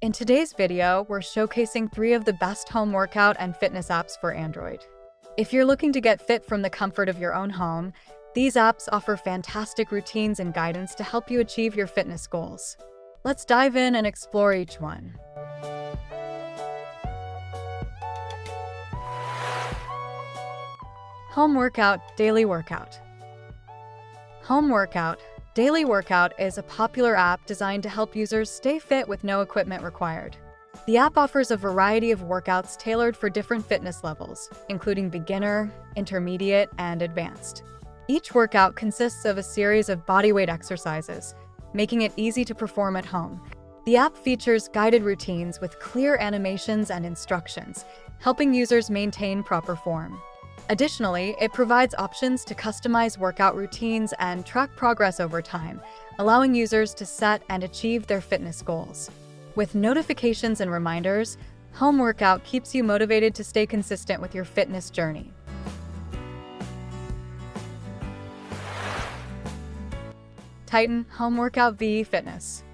In today's video, we're showcasing 3 of the best home workout and fitness apps for Android. If you're looking to get fit from the comfort of your own home, these apps offer fantastic routines and guidance to help you achieve your fitness goals. Let's dive in and explore each one. Home Workout, Daily Workout. Home Workout, Daily Workout is a popular app designed to help users stay fit with no equipment required. The app offers a variety of workouts tailored for different fitness levels, including beginner, intermediate, and advanced. Each workout consists of a series of bodyweight exercises, making it easy to perform at home. The app features guided routines with clear animations and instructions, helping users maintain proper form. Additionally, it provides options to customize workout routines and track progress over time, allowing users to set and achieve their fitness goals. With notifications and reminders, Home Workout keeps you motivated to stay consistent with your fitness journey. Titan Home Workout VE Fitness.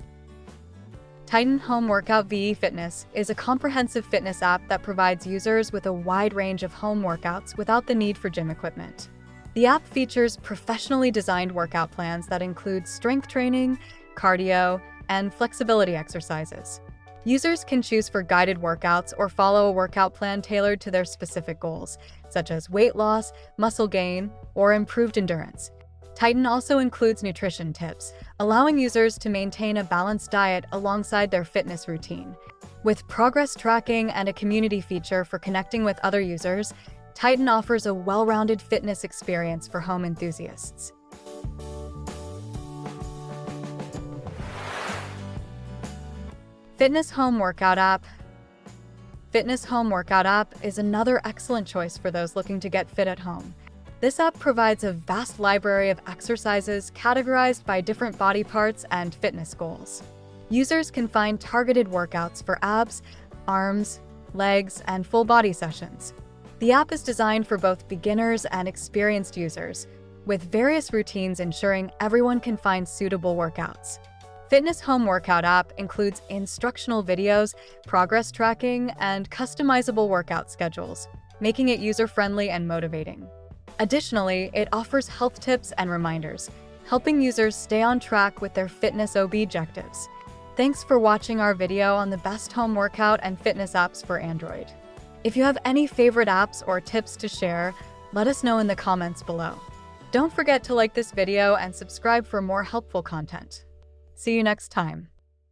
Titan Home Workout VE Fitness is a comprehensive fitness app that provides users with a wide range of home workouts without the need for gym equipment. The app features professionally designed workout plans that include strength training, cardio, and flexibility exercises. Users can choose for guided workouts or follow a workout plan tailored to their specific goals, such as weight loss, muscle gain, or improved endurance. Titan also includes nutrition tips, allowing users to maintain a balanced diet alongside their fitness routine. With progress tracking and a community feature for connecting with other users, Titan offers a well-rounded fitness experience for home enthusiasts. Fitness Home Workout App. Fitness Home Workout App is another excellent choice for those looking to get fit at home. This app provides a vast library of exercises categorized by different body parts and fitness goals. Users can find targeted workouts for abs, arms, legs, and full body sessions. The app is designed for both beginners and experienced users, with various routines ensuring everyone can find suitable workouts. Fitness Home Workout App includes instructional videos, progress tracking, and customizable workout schedules, making it user-friendly and motivating. Additionally, it offers health tips and reminders, helping users stay on track with their fitness objectives. Thanks for watching our video on the best home workout and fitness apps for Android. If you have any favorite apps or tips to share, let us know in the comments below. Don't forget to like this video and subscribe for more helpful content. See you next time.